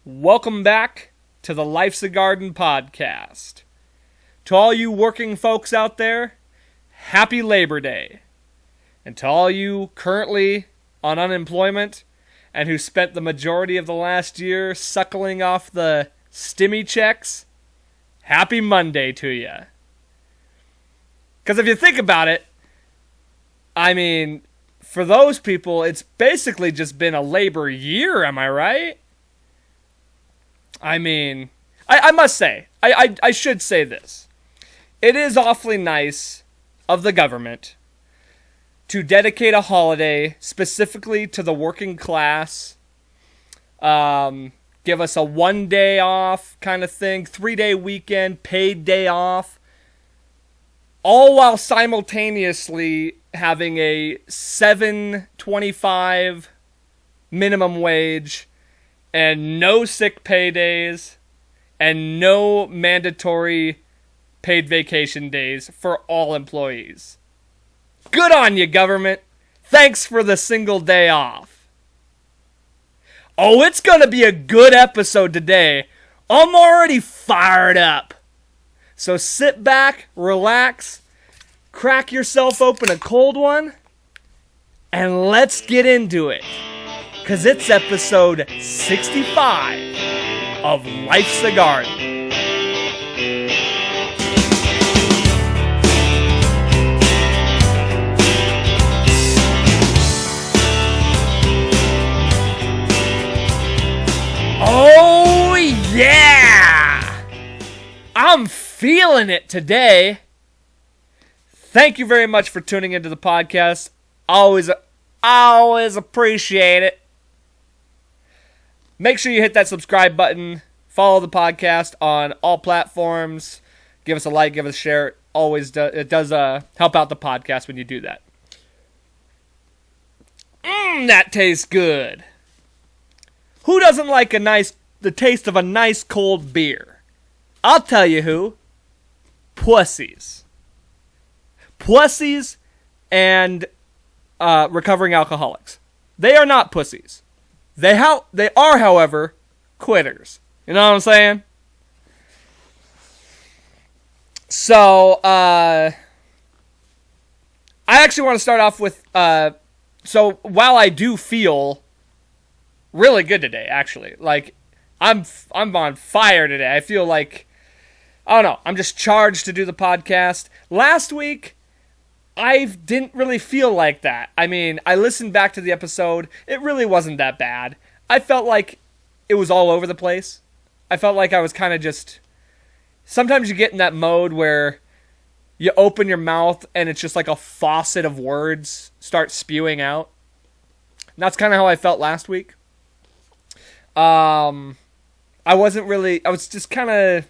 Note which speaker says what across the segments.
Speaker 1: Welcome back to the Life's a Garden podcast. To all you working folks out there, happy Labor Day. And to all you currently on unemployment and who spent the majority of the last year suckling off the stimmy checks, happy Monday to you. Because if you think about it, I mean, for those people, it's basically just been a labor year, am I right? I mean, I must say, I should say this. It is awfully nice of the government to dedicate a holiday specifically to the working class. Give us a 1 day off kind of thing, 3-day weekend, paid day off. All while simultaneously having a $7.25 minimum wage and no sick pay days and no mandatory paid vacation days for all employees. Good on you, government. Thanks for the single day off. Oh, it's going to be a good episode today. I'm already fired up. So sit back, relax, crack yourself open a cold one, and let's get into it. Because it's episode 65 of Life's a Garden. Oh, yeah! I'm feeling it today. Thank you very much for tuning into the podcast. Always appreciate it. Make sure you hit that subscribe button. Follow the podcast on all platforms. Give us a like, give us a share. It does help out the podcast when you do that. That tastes good. Who doesn't like the taste of a nice cold beer? I'll tell you who. Pussies. Pussies and recovering alcoholics. They are not pussies. They are, however, quitters. You know what I'm saying? So, I actually want to start off with, so while I do feel really good today, actually, like, I'm on fire today. I feel like, I don't know, I'm just charged to do the podcast. Last week, I didn't really feel like that. I mean, I listened back to the episode. It really wasn't that bad. I felt like it was all over the place. I felt like I was kind of just... Sometimes you get in that mode where you open your mouth and it's just like a faucet of words start spewing out. And that's kind of how I felt last week. I was just kind of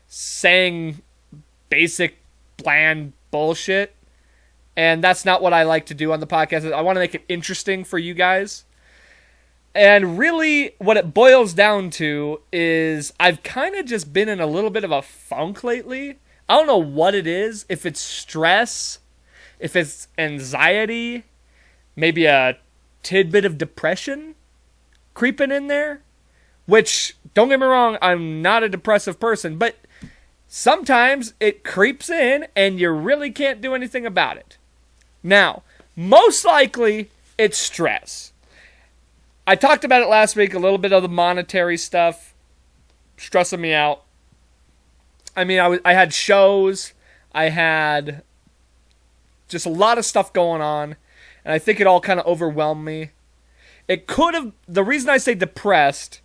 Speaker 1: saying basic, bland bullshit. And that's not what I like to do on the podcast. I want to make it interesting for you guys. And really, what it boils down to is I've kind of just been in a little bit of a funk lately. I don't know what it is. If it's stress, if it's anxiety, maybe a tidbit of depression creeping in there. Which, don't get me wrong, I'm not a depressive person. But sometimes it creeps in and you really can't do anything about it. Now, most likely, it's stress. I talked about it last week, a little bit of the monetary stuff stressing me out. I mean, I had shows, I had just a lot of stuff going on, and I think it all kind of overwhelmed me. It could have, the reason I say depressed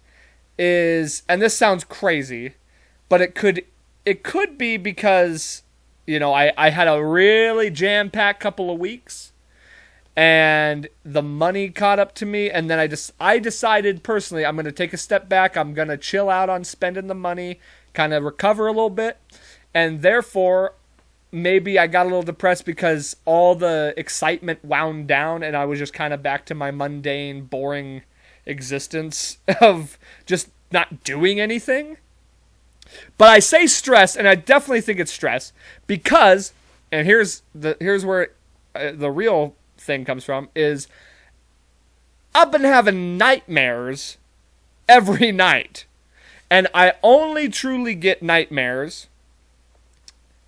Speaker 1: is, and this sounds crazy, but it could be because... You know, I had a really jam-packed couple of weeks, and the money caught up to me, and then I decided personally I'm going to take a step back. I'm going to chill out on spending the money, kind of recover a little bit, and therefore maybe I got a little depressed because all the excitement wound down, and I was just kind of back to my mundane, boring existence of just not doing anything. But I say stress, and I definitely think it's stress, because, and here's where the real thing comes from, is I've been having nightmares every night And I only truly get nightmares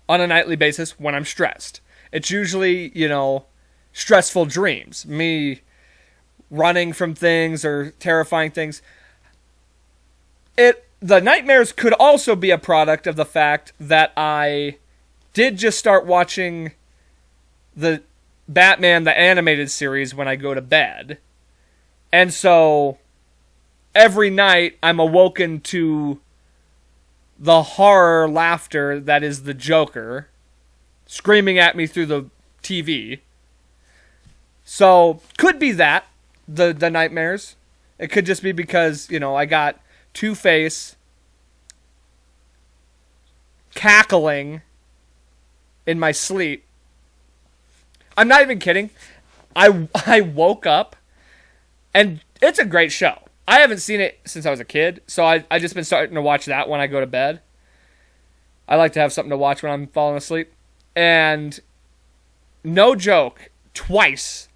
Speaker 1: on a nightly basis when I'm stressed. It's usually, stressful dreams. Me running from things or terrifying things. The nightmares could also be a product of the fact that I did just start watching the Batman the Animated Series when I go to bed. And so every night I'm awoken to the horror laughter that is the Joker screaming at me through the TV. So could be that, the nightmares. It could just be because, I got Two-Face cackling in my sleep. I'm not even kidding. I woke up, and it's a great show. I haven't seen it since I was a kid, so I just been starting to watch that when I go to bed. I like to have something to watch when I'm falling asleep. And no joke, twice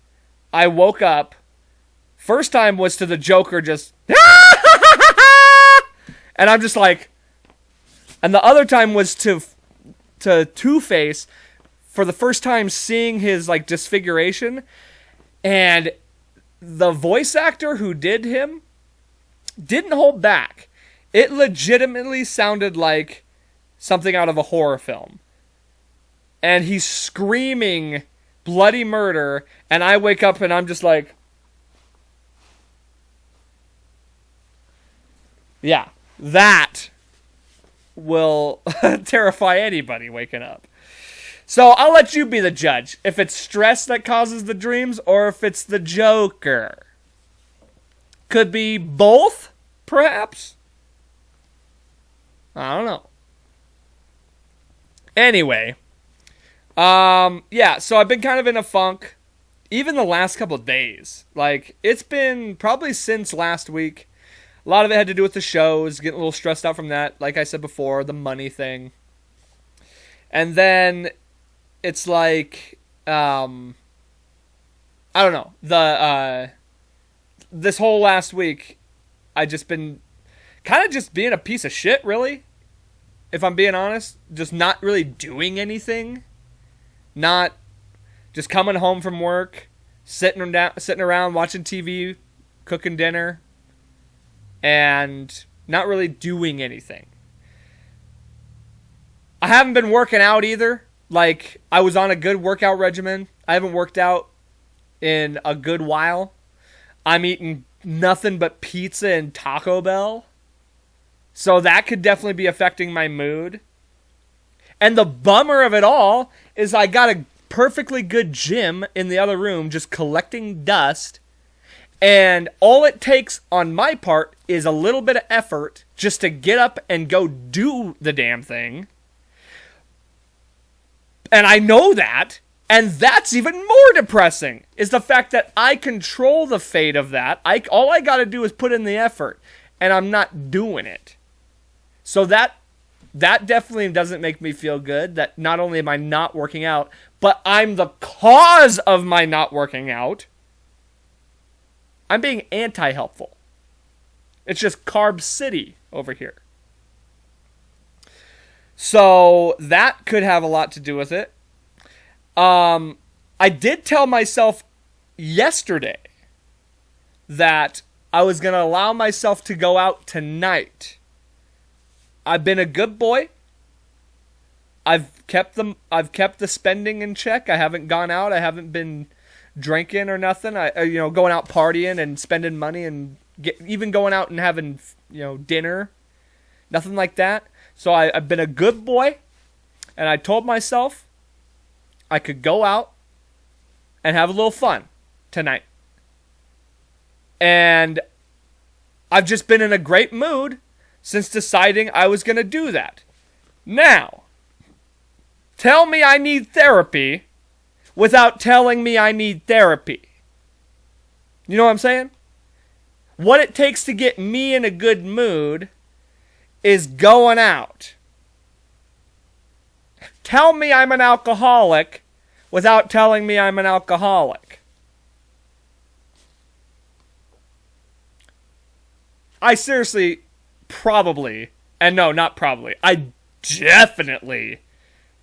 Speaker 1: I woke up. First time was to the Joker just and I'm just like, and the other time was to Two-Face for the first time seeing his like disfiguration, and the voice actor who did him didn't hold back. It legitimately sounded like something out of a horror film. And he's screaming bloody murder, and I wake up and I'm just like, yeah, that will terrify anybody waking up. So I'll let you be the judge. If it's stress that causes the dreams, or if it's the Joker. Could be both, perhaps. I don't know. Anyway. Yeah, so I've been kind of in a funk. Even the last couple of days. Like, it's been probably since last week. A lot of it had to do with the shows. Getting a little stressed out from that. Like I said before, the money thing. And then it's like, I don't know. This whole last week, I just been kind of just being a piece of shit, really. If I'm being honest. Just not really doing anything. Not just coming home from work, sitting around watching TV, cooking dinner, and not really doing anything. I haven't been working out either. Like, I was on a good workout regimen. I haven't worked out in a good while. I'm eating nothing but pizza and Taco Bell. So that could definitely be affecting my mood. And the bummer of it all is I got a perfectly good gym in the other room just collecting dust. And all it takes on my part is a little bit of effort just to get up and go do the damn thing. And I know that. And that's even more depressing, is the fact that I control the fate of that. All I got to do is put in the effort. And I'm not doing it. So that definitely doesn't make me feel good. That not only am I not working out, but I'm the cause of my not working out. I'm being anti-helpful. It's just Carb City over here. So that could have a lot to do with it. I did tell myself yesterday that I was going to allow myself to go out tonight. I've been a good boy. I've kept the spending in check. I haven't gone out. I haven't been drinking or nothing. Going out partying and spending money and even going out and having, dinner. Nothing like that. So I've been a good boy, and I told myself I could go out and have a little fun tonight. And I've just been in a great mood since deciding I was going to do that. Now, tell me I need therapy without telling me I need therapy. You know what I'm saying? What it takes to get me in a good mood is going out. Tell me I'm an alcoholic without telling me I'm an alcoholic. I seriously probably, and no, not probably, I definitely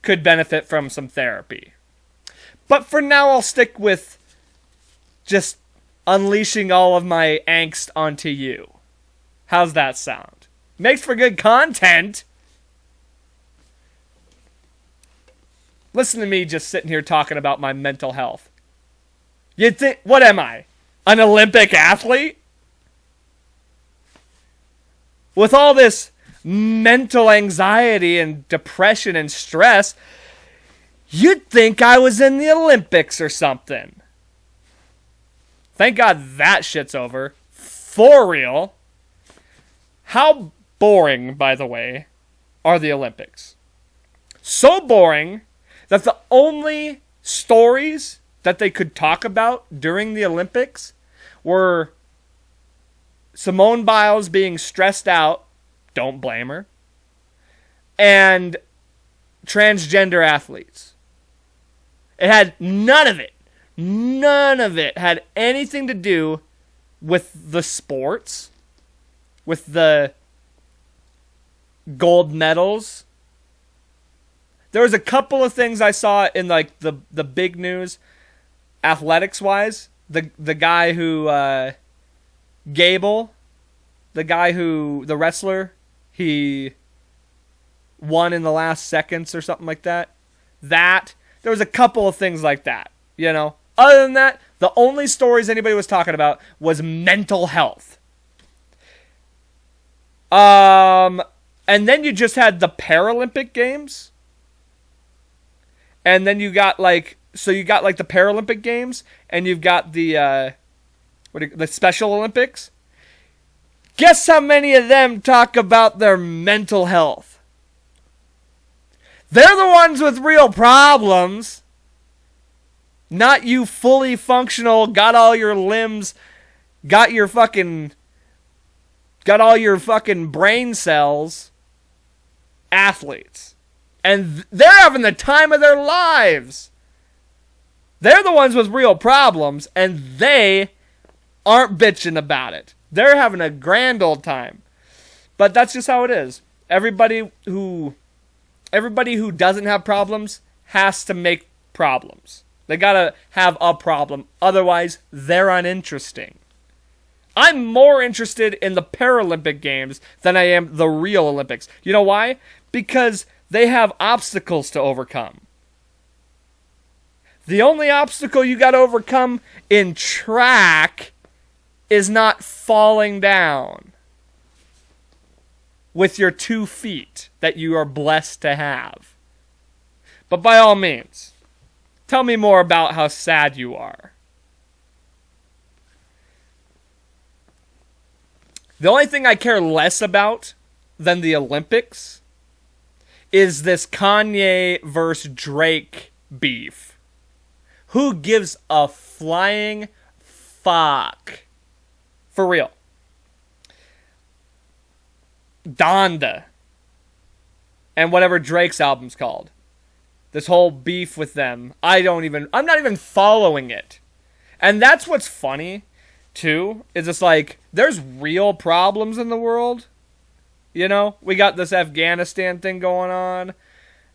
Speaker 1: could benefit from some therapy. But for now, I'll stick with just unleashing all of my angst onto you. How's that sound? Makes for good content. Listen to me just sitting here talking about my mental health. You'd think, what am I? An Olympic athlete? With all this mental anxiety and depression and stress, you'd think I was in the Olympics or something. Thank God that shit's over. For real. How boring, by the way, are the Olympics? So boring that the only stories that they could talk about during the Olympics were Simone Biles being stressed out, don't blame her, and transgender athletes. It had none of it had anything to do with the sports, with the gold medals. There was a couple of things I saw in like the big news, athletics wise. The guy who Gable, the wrestler, he won in the last seconds or something like that. There was a couple of things like that, you know. Other than that, the only stories anybody was talking about was mental health. And then you just had the Paralympic Games. And then you got like the Paralympic Games, and you've got the Special Olympics. Guess how many of them talk about their mental health? They're the ones with real problems. Not you fully functional, got all your limbs, got all your fucking brain cells athletes. And they're having the time of their lives. They're the ones with real problems, and they aren't bitching about it. They're having a grand old time. But that's just how it is. Everybody who doesn't have problems has to make problems. They gotta have a problem. Otherwise, they're uninteresting. I'm more interested in the Paralympic Games than I am the real Olympics. You know why? Because they have obstacles to overcome. The only obstacle you gotta overcome in track is not falling down with your 2 feet that you are blessed to have. But by all means, tell me more about how sad you are. The only thing I care less about than the Olympics is this Kanye versus Drake beef. Who gives a flying fuck? For real. Donda. And whatever Drake's album's called. This whole beef with them. I'm not even following it. And that's what's funny, too. Is it's like, there's real problems in the world. You know? We got this Afghanistan thing going on.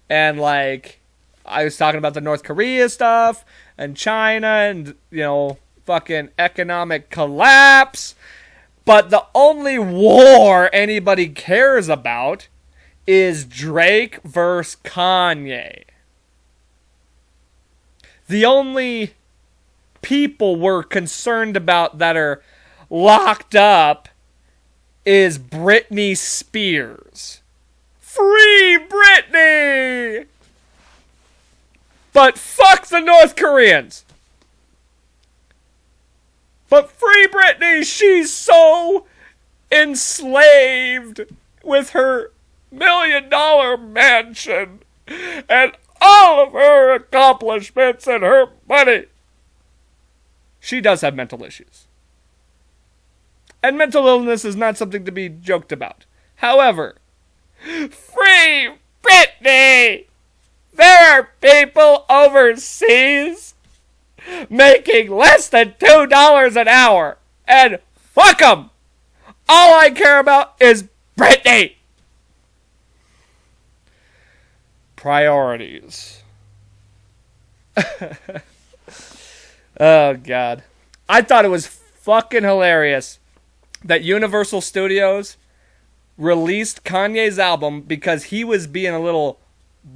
Speaker 1: And like, I was talking about the North Korea stuff. And China and, you know, fucking economic collapse. But the only war anybody cares about is Drake versus Kanye. The only people we're concerned about that are locked up is Britney Spears. Free Britney! But fuck the North Koreans. But free Britney, she's so enslaved with her $1 million mansion and all of her accomplishments and her money. She does have mental issues. And mental illness is not something to be joked about. However, free Britney! There are people overseas making less than $2 an hour. And fuck them! All I care about is Britney! Priorities. Oh, God. I thought it was fucking hilarious that Universal Studios released Kanye's album because he was being a little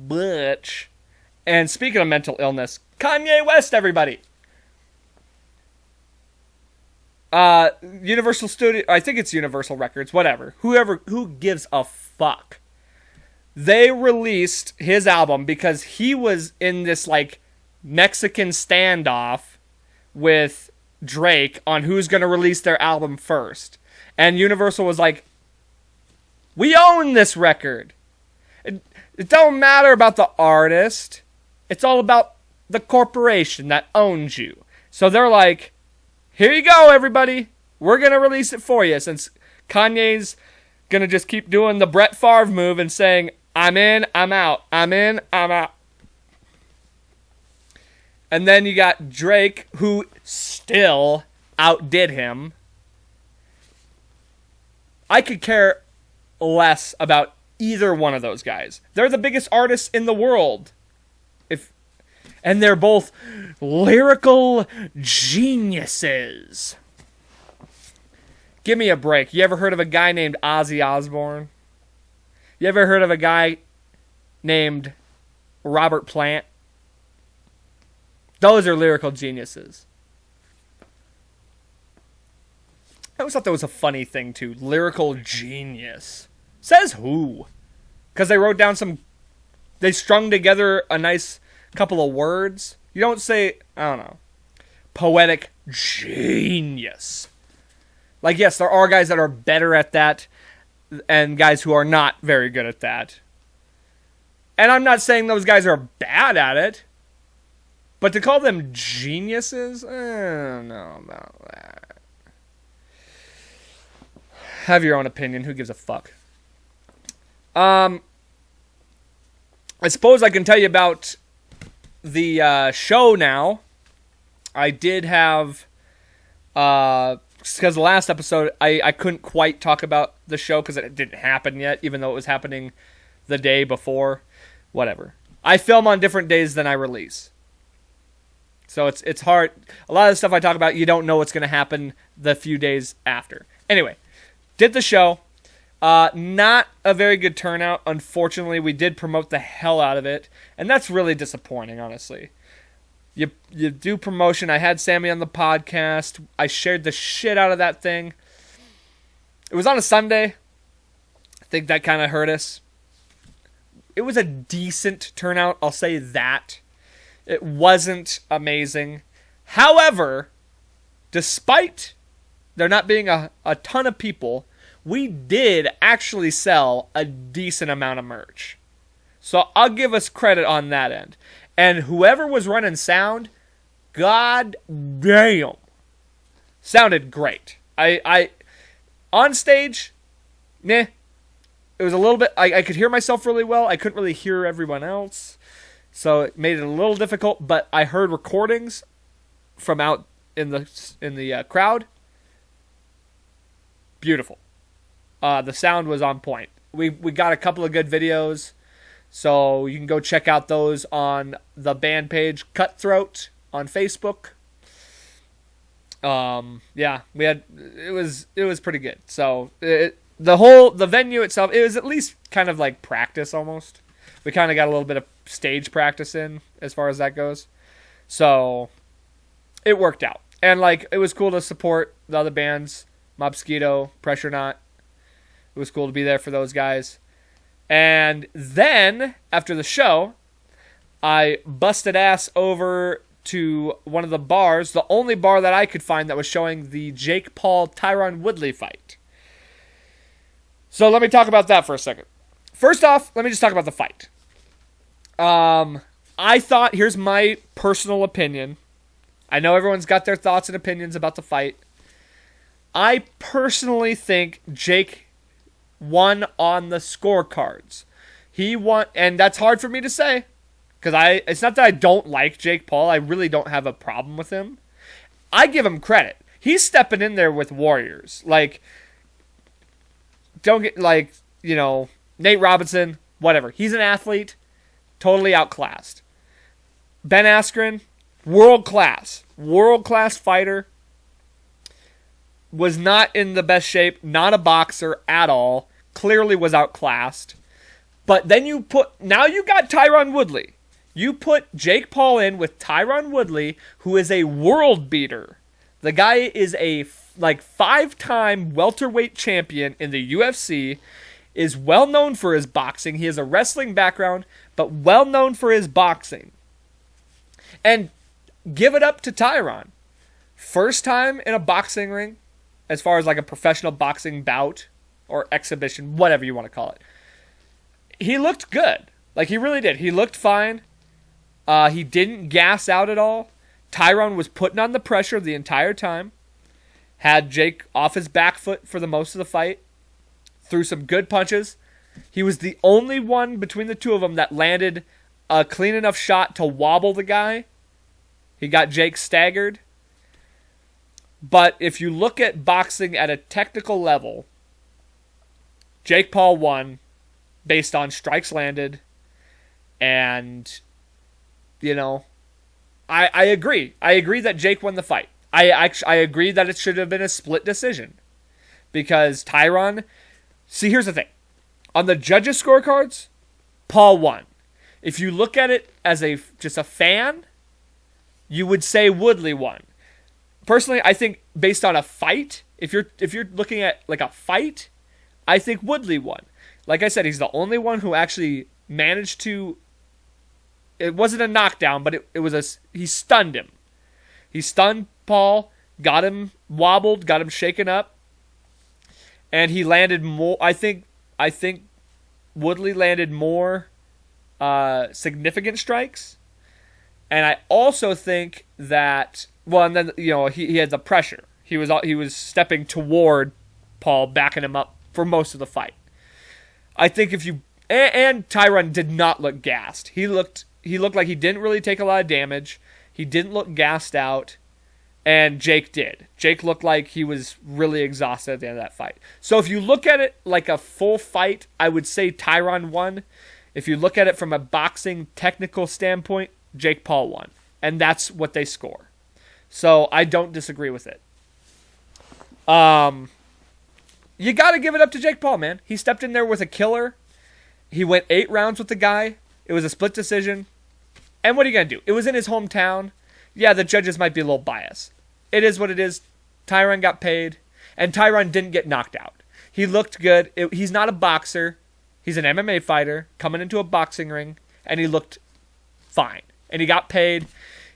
Speaker 1: bitch. And speaking of mental illness, Kanye West, everybody. Universal Studio, I think it's Universal Records, whatever. Who gives a fuck? They released his album because he was in this, like, Mexican standoff with Drake on who's going to release their album first. And Universal was like, we own this record. It don't matter about the artist. It's all about the corporation that owns you. So they're like, here you go, everybody. We're going to release it for you. Since Kanye's going to just keep doing the Brett Favre move and saying, I'm in, I'm out. I'm in, I'm out. And then you got Drake, who still outdid him. I could care less about either one of those guys. They're the biggest artists in the world. And they're both lyrical geniuses. Give me a break. You ever heard of a guy named Ozzy Osbourne? You ever heard of a guy named Robert Plant? Those are lyrical geniuses. I always thought that was a funny thing, too. Lyrical genius. Says who? Because they wrote down they strung together a nice couple of words. You don't say, I don't know, poetic genius. Like, yes, there are guys that are better at that and guys who are not very good at that. And I'm not saying those guys are bad at it. But to call them geniuses? I don't know about that. Have your own opinion. Who gives a fuck? I suppose I can tell you about the show now. I did have... because the last episode, I couldn't quite talk about the show because it didn't happen yet, even though it was happening the day before. Whatever. I film on different days than I release. So it's hard. A lot of the stuff I talk about, you don't know what's going to happen the few days after. Anyway, did the show. Not a very good turnout. Unfortunately, we did promote the hell out of it. And that's really disappointing, honestly. You do promotion. I had Sammy on the podcast. I shared the shit out of that thing. It was on a Sunday. I think that kind of hurt us. It was a decent turnout, I'll say that. It wasn't amazing. However, despite there not being a ton of people, we did actually sell a decent amount of merch. So I'll give us credit on that end. And whoever was running sound, god damn, sounded great. I on stage, meh. It was a little bit, I could hear myself really well. I couldn't really hear everyone else. So it made it a little difficult, but I heard recordings from out in the crowd. Beautiful. The sound was on point. We got a couple of good videos, so you can go check out those on the band page Cutthroat on Facebook. Yeah, it was pretty good. So the venue itself, it was at least kind of like practice almost. We kind of got a little bit of stage practice in as far as that goes. So it worked out. And like it was cool to support the other bands, Mobsquito, Pressure Not. It was cool to be there for those guys. And then after the show, I busted ass over to one of the bars, the only bar that I could find that was showing the Jake Paul Tyron Woodley fight. So let me talk about that for a second. First off, let me just talk about the fight. I thought, here's my personal opinion. I know everyone's got their thoughts and opinions about the fight. I personally think Jake won on the scorecards. He won, and that's hard for me to say. Because it's not that I don't like Jake Paul. I really don't have a problem with him. I give him credit. He's stepping in there with warriors. Like, don't get, like, Nate Robinson, whatever. He's an athlete, totally outclassed. Ben Askren, world class fighter, was not in the best shape, not a boxer at all, clearly was outclassed. But then now you got Tyron Woodley. You put Jake Paul in with Tyron Woodley, who is a world beater. The guy is a 5-time welterweight champion in the UFC, is well known for his boxing. He has a wrestling background, but well known for his boxing. And give it up to Tyron. First time in a boxing ring, as far as like a professional boxing bout or exhibition, whatever you want to call it. He looked good. Like, he really did. He looked fine. He didn't gas out at all. Tyron was putting on the pressure the entire time. Had Jake off his back foot for the most of the fight. Threw some good punches. He was the only one between the two of them that landed a clean enough shot to wobble the guy. He got Jake staggered. But if you look at boxing at a technical level, Jake Paul won based on strikes landed. And, I agree. I agree that Jake won the fight. I agree that it should have been a split decision. Because Tyron... See, here's the thing. On the judges' scorecards, Paul won. If you look at it as just a fan, you would say Woodley won. Personally, I think based on a fight, if you're looking at like a fight, I think Woodley won. Like I said, he's the only one who actually managed to... It wasn't a knockdown, but he stunned him. He stunned Paul, got him wobbled, got him shaken up, and he landed more... I think Woodley landed more significant strikes. And I also think that... Well, and then, he had the pressure. He was stepping toward Paul, backing him up for most of the fight. I think if you... And Tyron did not look gassed. He looked like he didn't really take a lot of damage. He didn't look gassed out. And Jake did. Jake looked like he was really exhausted at the end of that fight. So if you look at it like a full fight, I would say Tyron won. If you look at it from a boxing technical standpoint, Jake Paul won. And that's what they score. So I don't disagree with it. You got to give it up to Jake Paul, man. He stepped in there with a killer. He went 8 rounds with the guy. It was a split decision. And what are you going to do? It was in his hometown. Yeah, the judges might be a little biased. It is what it is. Tyron got paid. And Tyron didn't get knocked out. He looked good. He's not a boxer. He's an MMA fighter coming into a boxing ring. And he looked fine. And he got paid.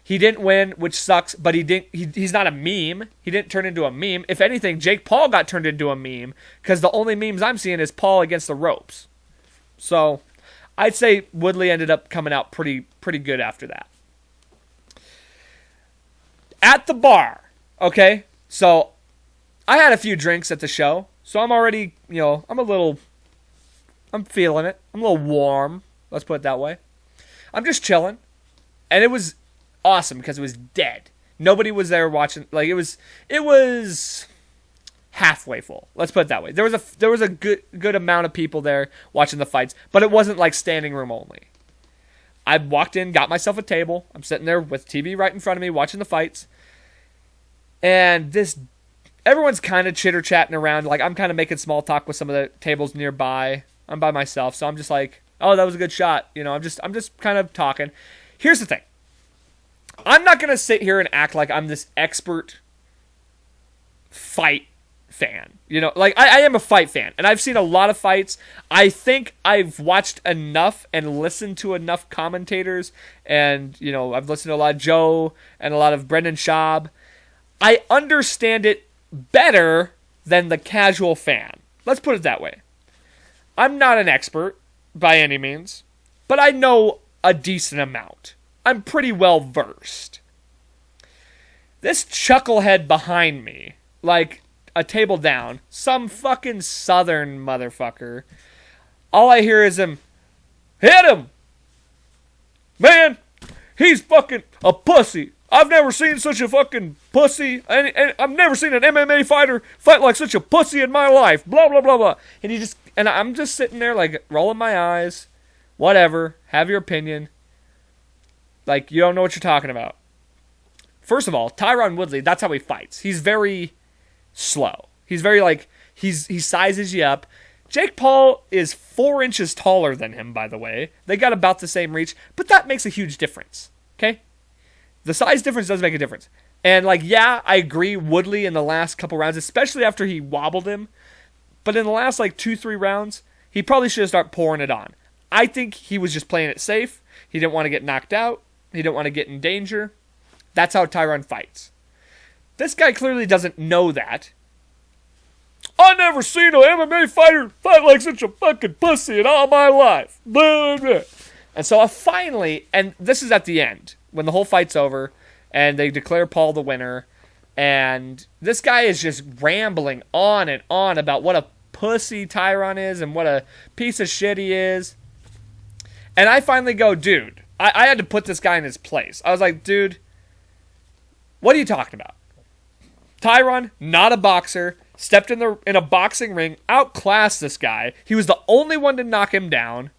Speaker 1: He didn't win, which sucks, but he's not a meme. He didn't turn into a meme. If anything, Jake Paul got turned into a meme because the only memes I'm seeing is Paul against the ropes. So I'd say Woodley ended up coming out pretty good after that. At the bar, okay? So I had a few drinks at the show, so I'm already, I'm feeling it. I'm a little warm, let's put it that way. I'm just chilling, and it was awesome because it was dead. Nobody was there watching. Like, it was halfway full. Let's put it that way. There was a good amount of people there watching the fights, but it wasn't like standing room only. I walked in, got myself a table. I'm sitting there with TV right in front of me watching the fights. And everyone's kind of chitter-chatting around. Like, I'm kind of making small talk with some of the tables nearby. I'm by myself, so I'm just like, oh, that was a good shot. I'm just kind of talking. Here's the thing. I'm not going to sit here and act like I'm this expert fight fan. Like, I am a fight fan, and I've seen a lot of fights. I think I've watched enough and listened to enough commentators, and, I've listened to a lot of Joe and a lot of Brendan Schaub. I understand it better than the casual fan. Let's put it that way. I'm not an expert by any means, but I know a decent amount. I'm pretty well versed. This chucklehead behind me, like a table down, some fucking southern motherfucker, all I hear is him, hit him! Man, he's fucking a pussy! I've never seen such a fucking pussy, and I've never seen an MMA fighter fight like such a pussy in my life. Blah blah blah blah. And I'm just sitting there like rolling my eyes. Whatever. Have your opinion. Like, you don't know what you're talking about. First of all, Tyron Woodley, that's how he fights. He's very slow. He's very like he sizes you up. Jake Paul is 4 inches taller than him, by the way. They got about the same reach, but that makes a huge difference. Okay? The size difference does make a difference. And, like, yeah, I agree, Woodley in the last couple rounds, especially after he wobbled him, but in the last, like, 2-3 rounds, he probably should have started pouring it on. I think he was just playing it safe. He didn't want to get knocked out. He didn't want to get in danger. That's how Tyron fights. This guy clearly doesn't know that. I never seen an MMA fighter fight like such a fucking pussy in all my life. Blah, blah. And so I finally, and this is at the end, when the whole fight's over, and they declare Paul the winner, and this guy is just rambling on and on about what a pussy Tyron is and what a piece of shit he is. And I finally go, dude, I had to put this guy in his place. I was like, dude, what are you talking about? Tyron, not a boxer, stepped in a boxing ring, outclassed this guy. He was the only one to knock him down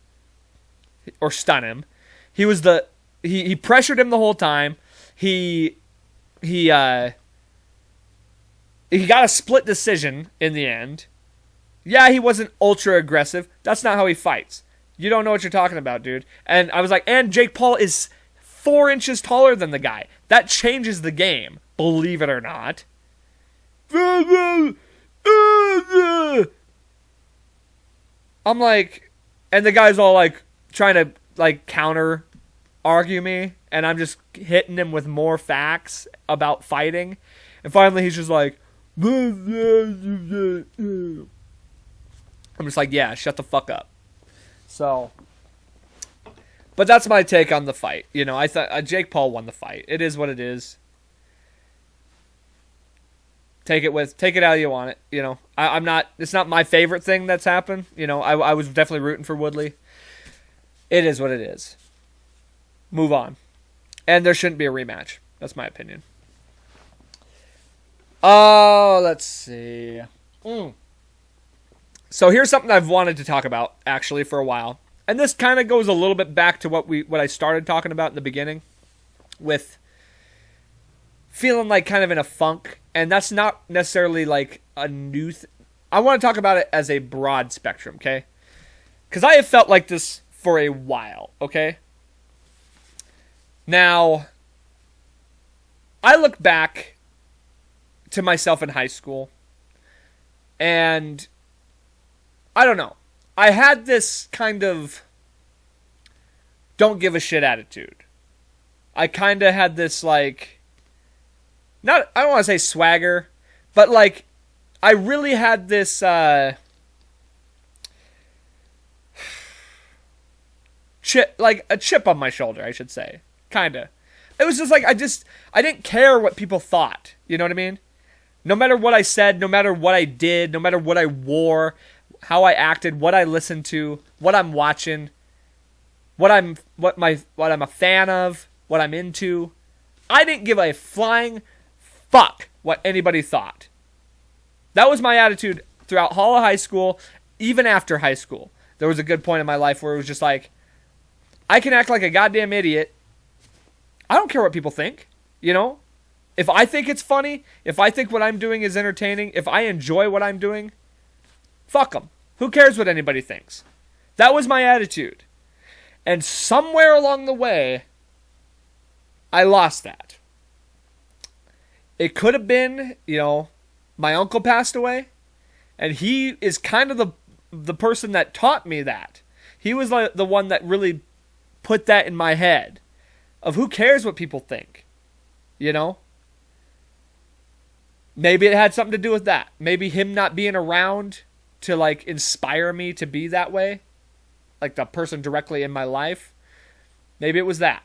Speaker 1: or stun him. He pressured him the whole time. He got a split decision in the end. Yeah, he wasn't ultra aggressive. That's not how he fights. You don't know what you're talking about, dude. And I was like, and Jake Paul is 4 inches taller than the guy. That changes the game, believe it or not. I'm like, and the guy's all like trying to like counter argue me, and I'm just hitting him with more facts about fighting. And finally he's just like, I'm just like, yeah, shut the fuck up. So, but that's my take on the fight. You know, I thought Jake Paul won the fight. It is what it is. Take it how you want it. You know, I'm not. It's not my favorite thing that's happened. You know, I was definitely rooting for Woodley. It is what it is. Move on, and there shouldn't be a rematch. That's my opinion. Oh, let's see. So here's something I've wanted to talk about actually for a while, and this kind of goes a little bit back to what I started talking about in the beginning, with feeling like kind of in a funk. And that's not necessarily like a new I want to talk about it as a broad spectrum, okay? Because I have felt like this for a while, okay? Now, I look back to myself in high school, and I don't know. I had this kind of don't give a shit attitude. I kind of had this like, I don't want to say swagger, but like, I really had this like a chip on my shoulder, I should say. Kinda. It was just like, I didn't care what people thought. You know what I mean? No matter what I said, no matter what I did, no matter what I wore, how I acted, what I listened to, what I'm watching, what I'm a fan of, what I'm into. I didn't give a flying fuck what anybody thought. That was my attitude throughout all of high school, even after high school. There was a good point in my life where it was just like, I can act like a goddamn idiot. I don't care what people think, you know? If I think it's funny, if I think what I'm doing is entertaining, if I enjoy what I'm doing, fuck them. Who cares what anybody thinks? That was my attitude. And somewhere along the way, I lost that. It could have been, you know, my uncle passed away, and he is kind of the person that taught me that. He was like the one that really put that in my head of who cares what people think, you know? Maybe it had something to do with that. Maybe him not being around to like inspire me to be that way, like the person directly in my life. Maybe it was that.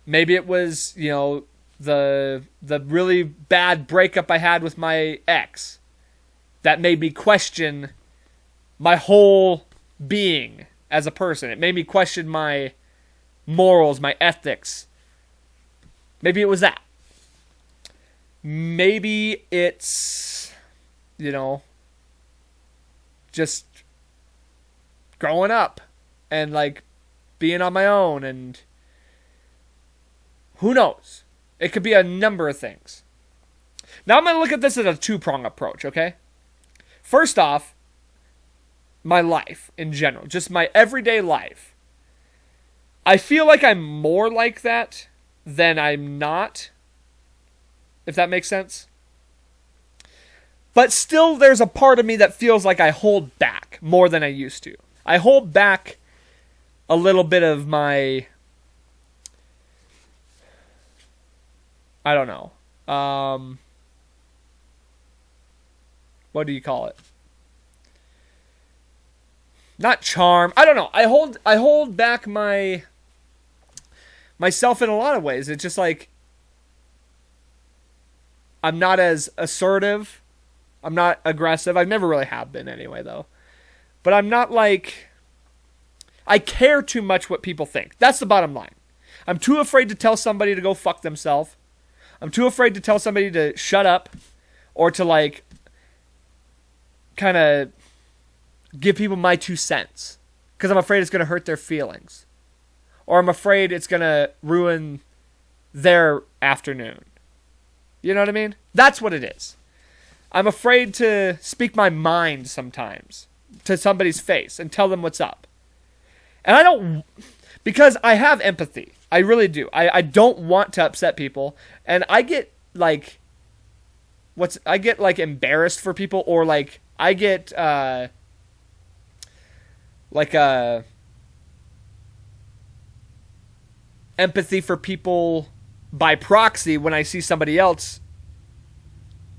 Speaker 1: Maybe it was, you know, the really bad breakup I had with my ex that made me question my whole being as a person. It made me question my morals, my ethics. Maybe it was that. maybe it's, just growing up and like being on my own, and who knows? It could be a number of things. Now I'm going to look at this as a two-prong approach, okay? First off, my life in general, just my everyday life. I feel like I'm more like that than I'm not, if that makes sense. But still, there's a part of me that feels like I hold back more than I used to. I hold back a little bit of my, I don't know, what do you call it? Not charm. I don't know. I hold back myself in a lot of ways. It's just like I'm not as assertive. I'm not aggressive. I never really have been anyway, though. But I'm not like, I care too much what people think. That's the bottom line. I'm too afraid to tell somebody to go fuck themselves. I'm too afraid to tell somebody to shut up, or to like kind of give people my 2 cents, because I'm afraid it's going to hurt their feelings, or I'm afraid it's going to ruin their afternoon. You know what I mean? That's what it is. I'm afraid to speak my mind sometimes to somebody's face and tell them what's up. And I don't, because I have empathy. I really do. I don't want to upset people. And I get like, embarrassed for people, or like, I get, empathy for people by proxy when I see somebody else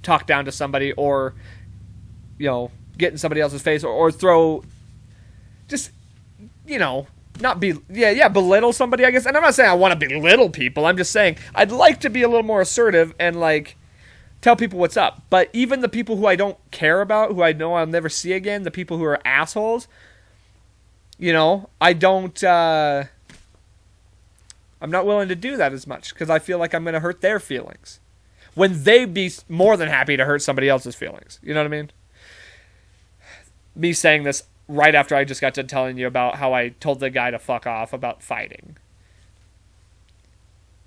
Speaker 1: talk down to somebody, or, get in somebody else's face, or throw, just, not be, belittle somebody, I guess. And I'm not saying I want to belittle people. I'm just saying I'd like to be a little more assertive and like tell people what's up. But even the people who I don't care about, who I know I'll never see again, the people who are assholes, I don't, I'm not willing to do that as much, because I feel like I'm going to hurt their feelings when they'd be more than happy to hurt somebody else's feelings. You know what I mean? Me saying this right after I just got done telling you about how I told the guy to fuck off about fighting.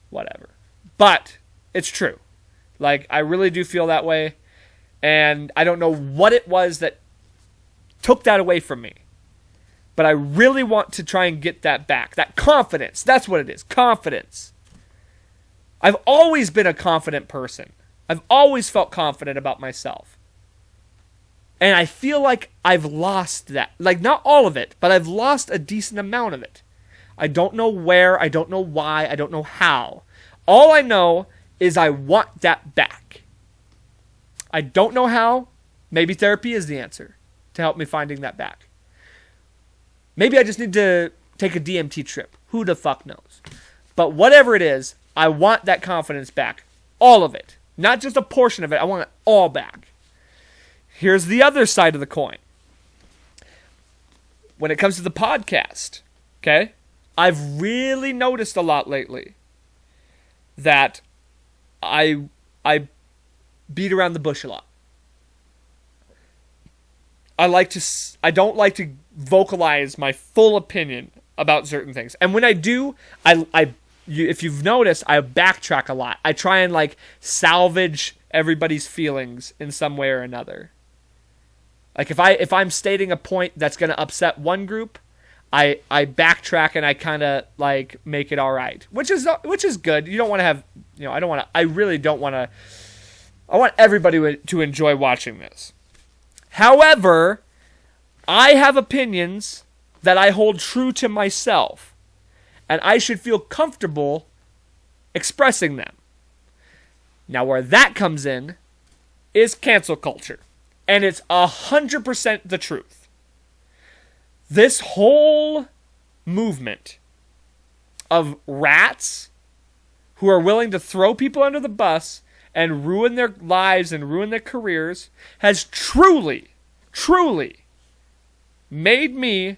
Speaker 1: Whatever. But it's true. Like, I really do feel that way, and I don't know what it was that took that away from me. But I really want to try and get that back. That confidence. That's what it is. Confidence. I've always been a confident person. I've always felt confident about myself. And I feel like I've lost that. Like, not all of it, but I've lost a decent amount of it. I don't know where. I don't know why. I don't know how. All I know is I want that back. I don't know how. Maybe therapy is the answer to help me finding that back. Maybe I just need to take a DMT trip. Who the fuck knows? But whatever it is, I want that confidence back. All of it. Not just a portion of it. I want it all back. Here's the other side of the coin. When it comes to the podcast, okay, I've really noticed a lot lately that I beat around the bush a lot. I don't like to vocalize my full opinion about certain things. And when I do, if you've noticed, I backtrack a lot. I try and like salvage everybody's feelings in some way or another. Like if I'm stating a point that's going to upset one group, I backtrack and I kind of like make it all right, which is good. You don't want to have, I really don't want to. I want everybody to enjoy watching this. However, I have opinions that I hold true to myself, and I should feel comfortable expressing them. Now, where that comes in is cancel culture, and it's 100% the truth. This whole movement of rats who are willing to throw people under the bus and ruin their lives and ruin their careers has truly made me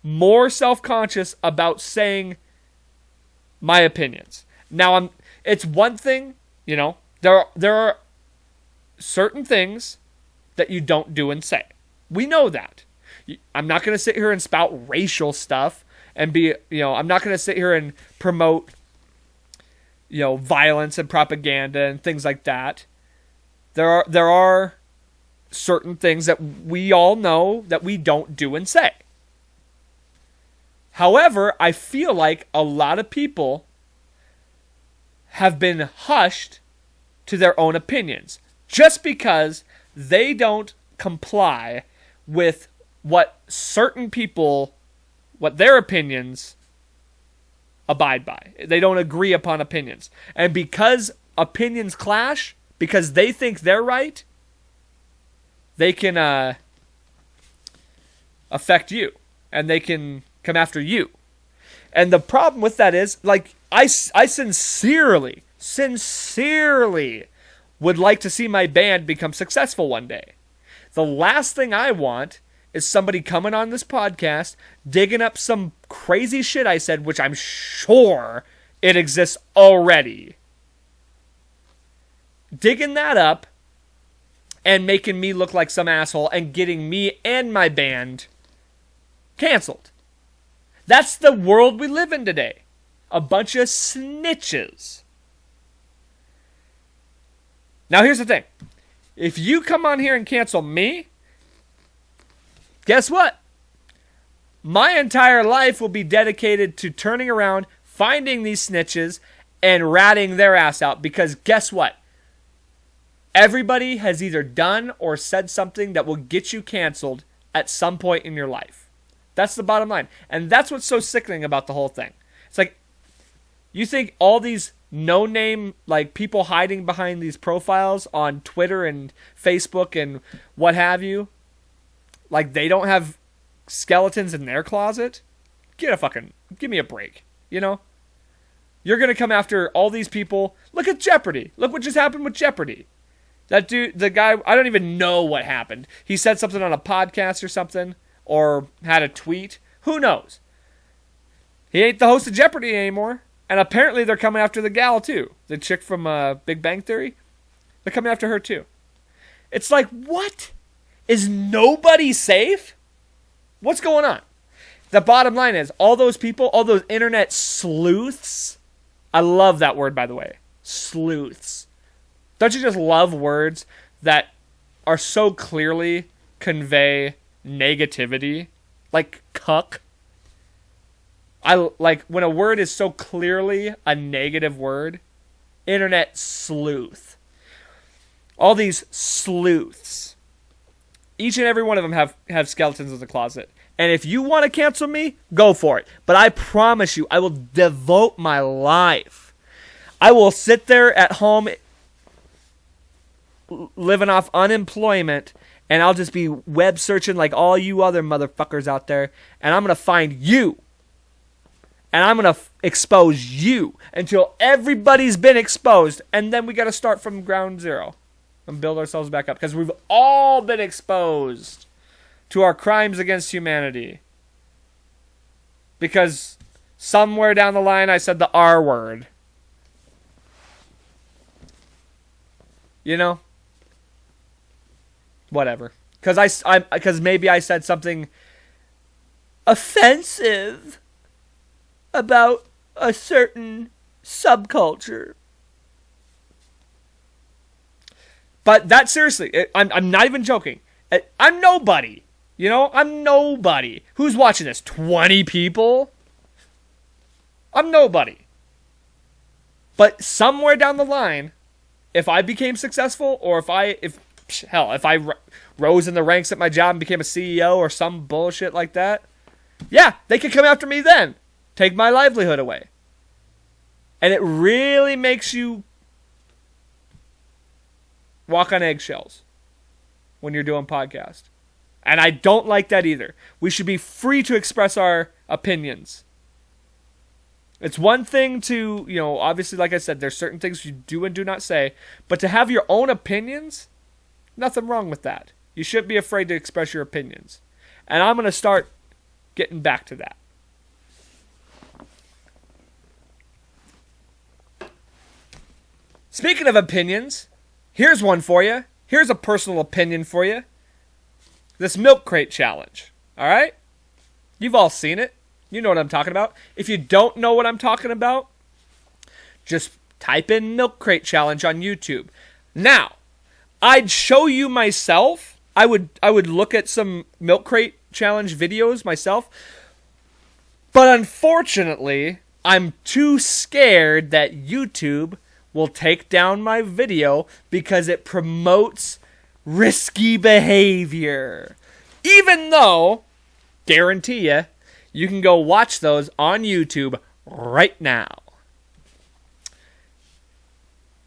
Speaker 1: more self-conscious about saying my opinions. Now, it's one thing, there certain things that you don't do and say. We know that. I'm not going to sit here and spout racial stuff and be, I'm not going to sit here and promote, violence and propaganda and things like that. There are certain things that we all know that we don't do and say. However, I feel like a lot of people have been hushed to their own opinions just because they don't comply with what certain people, what their opinions abide by. They don't agree upon opinions. And because opinions clash, because they think they're right, they can affect you. And they can come after you. And the problem with that is, like, I sincerely would like to see my band become successful one day. The last thing I want is somebody coming on this podcast, digging up some crazy shit I said, which I'm sure it exists already. Digging that up and making me look like some asshole and getting me and my band canceled. That's the world we live in today. A bunch of snitches. Now here's the thing. If you come on here and cancel me, guess what? My entire life will be dedicated to turning around, finding these snitches, and ratting their ass out. Because guess what? Everybody has either done or said something that will get you canceled at some point in your life. That's the bottom line. And that's what's so sickening about the whole thing. It's like, you think all these no-name, like, people hiding behind these profiles on Twitter and Facebook and what have you, like, they don't have skeletons in their closet? Give me a break, You're going to come after all these people. Look at Jeopardy. Look what just happened with Jeopardy. That dude, the guy, I don't even know what happened. He said something on a podcast or something, or had a tweet. Who knows? He ain't the host of Jeopardy anymore. And apparently they're coming after the gal too. The chick from Big Bang Theory. They're coming after her too. It's like, what? Is nobody safe? What's going on? The bottom line is, all those people, all those internet sleuths. I love that word, by the way. Sleuths. Don't you just love words that are so clearly convey negativity? Like cuck. I like when a word is so clearly a negative word. Internet sleuth. All these sleuths. Each and every one of them have skeletons in the closet. And if you want to cancel me, go for it. But I promise you, I will devote my life. I will sit there at home living off unemployment, and I'll just be web searching like all you other motherfuckers out there, and I'm going to find you. And I'm going to expose you until everybody's been exposed, and then we got to start from ground zero and build ourselves back up, because we've all been exposed to our crimes against humanity. Because somewhere down the line I said the R word. Whatever. Because maybe I said something offensive about a certain subculture. But that, seriously, I'm not even joking. I'm nobody. I'm nobody. Who's watching this? 20 people? I'm nobody. But somewhere down the line, if I became successful, or if I rose in the ranks at my job and became a CEO or some bullshit like that, yeah, they could come after me then. Take my livelihood away. And it really makes you walk on eggshells when you're doing podcasts. And I don't like that either. We should be free to express our opinions. It's one thing to, obviously, like I said, there's certain things you do and do not say, but to have your own opinions, nothing wrong with that. You shouldn't be afraid to express your opinions. And I'm going to start getting back to that. Speaking of opinions, here's one for you. here's a personal opinion for you. This milk crate challenge. All right? You've all seen it. You know what I'm talking about. If you don't know what I'm talking about, just type in milk crate challenge on YouTube. Now, I'd show you myself. I would look at some milk crate challenge videos myself. But unfortunately, I'm too scared that YouTube will take down my video because it promotes risky behavior. Even though, guarantee you can go watch those on YouTube right now.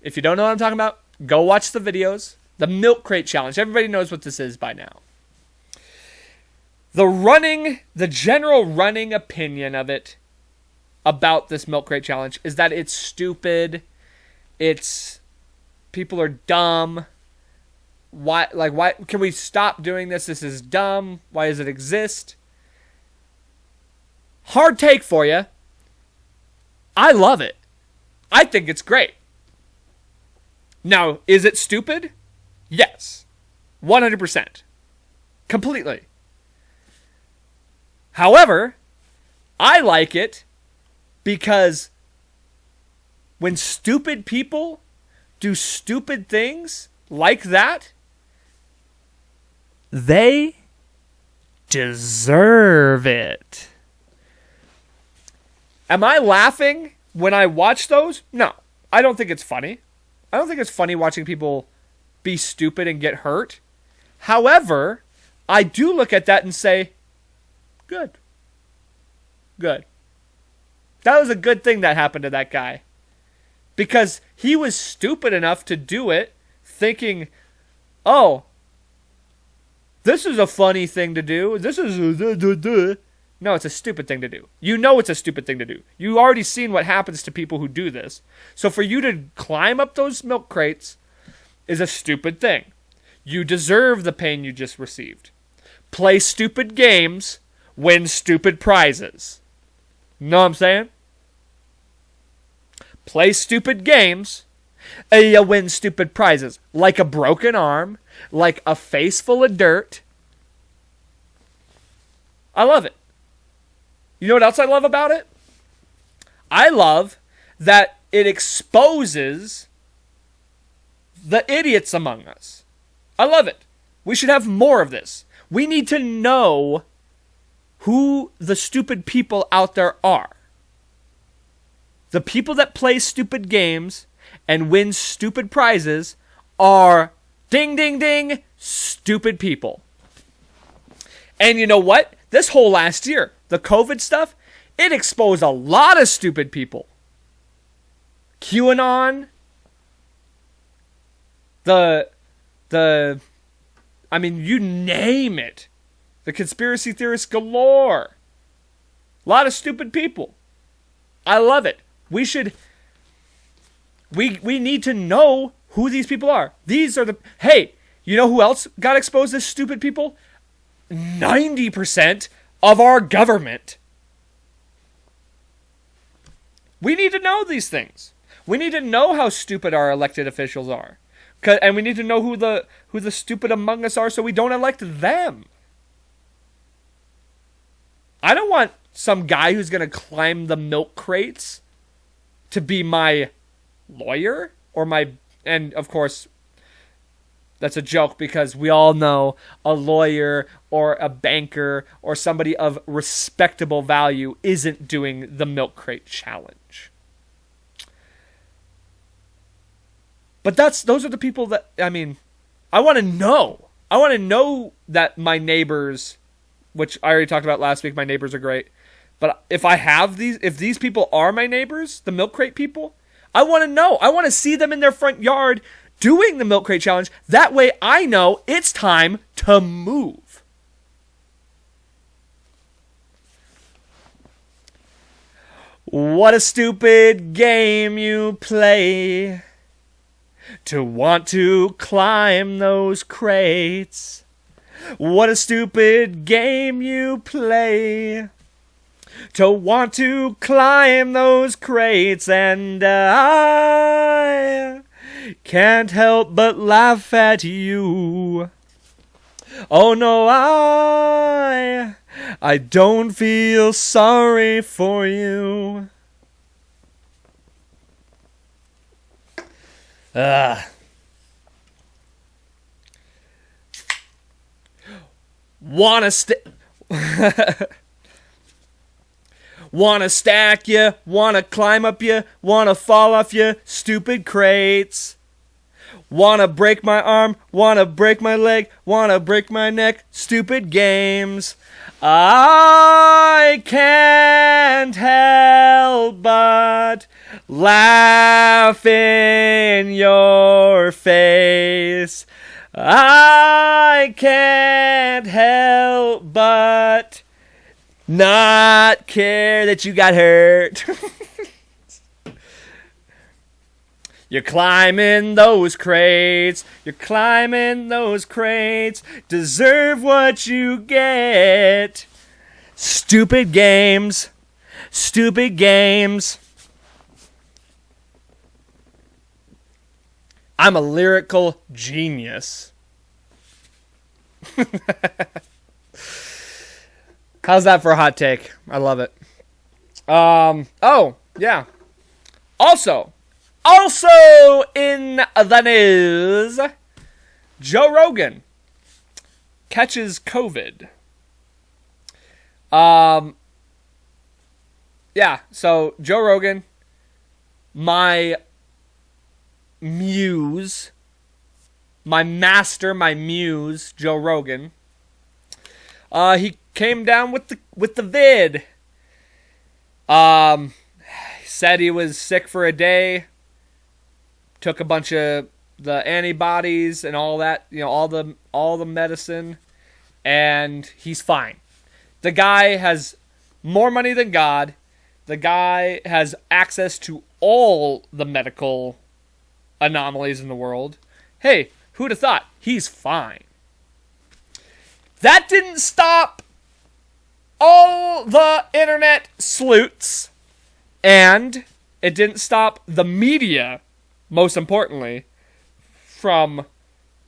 Speaker 1: If you don't know what I'm talking about, go watch the videos. The milk crate challenge. Everybody knows what this is by now. The general running opinion of it about this milk crate challenge is that it's stupid. People are dumb. Why can we stop doing this? This is dumb. Why does it exist? Hard take for you. I love it. I think it's great. Now, is it stupid? Yes. 100%. Completely. However, I like it because when stupid people do stupid things like that, they deserve it. Am I laughing when I watch those? No. I don't think it's funny. I don't think it's funny watching people be stupid and get hurt. However, I do look at that and say, good. Good. That was a good thing that happened to that guy. Because he was stupid enough to do it, thinking, oh, this is a funny thing to do. This is No, it's a stupid thing to do. You know it's a stupid thing to do. You already seen what happens to people who do this. So for you to climb up those milk crates is a stupid thing. You deserve the pain you just received. Play stupid games, win stupid prizes. Know what I'm saying? Play stupid games, and you win stupid prizes. Like a broken arm, like a face full of dirt. I love it. You know what else I love about it? I love that it exposes the idiots among us. I love it. We should have more of this. We need to know who the stupid people out there are. The people that play stupid games and win stupid prizes are, ding, ding, ding, stupid people. And you know what? This whole last year, the COVID stuff, it exposed a lot of stupid people. QAnon, I mean, you name it. The conspiracy theorists galore. A lot of stupid people. I love it. We need to know who these people are. These are hey, you know who else got exposed as stupid people? 90% of our government. We need to know these things. We need to know how stupid our elected officials are. And we need to know who the stupid among us are so we don't elect them. I don't want some guy who's going to climb the milk crates to be my lawyer and of course, that's a joke because we all know a lawyer or a banker or somebody of respectable value isn't doing the milk crate challenge. But those are the people that, I mean, I want to know. I want to know that my neighbors, which I already talked about last week, my neighbors are great. But if these people are my neighbors, the milk crate people, I want to know. I want to see them in their front yard doing the milk crate challenge. That way I know it's time to move. What a stupid game you play to want to climb those crates. What a stupid game you play to want to climb those crates, and can't help but laugh at you. Oh no, I don't feel sorry for you. Wanna stack ya, wanna climb up ya, wanna fall off ya, stupid crates. Wanna break my arm, wanna break my leg, wanna break my neck, stupid games. I can't help but laugh in your face. I can't help but not care that you got hurt. You're climbing those crates. You're climbing those crates. Deserve what you get. Stupid games. Stupid games. I'm a lyrical genius. How's that for a hot take? I love it. Oh, yeah. Also in the news, Joe Rogan catches COVID. Yeah, so Joe Rogan, my muse, my master, my muse, Joe Rogan, he came down with the vid. He said he was sick for a day. Took a bunch of the antibodies and all that, all the medicine, and he's fine. The guy has more money than God. The guy has access to all the medical anomalies in the world. Hey, who'd have thought? He's fine. That didn't stop all the internet sleuths, and it didn't stop the media, most importantly, from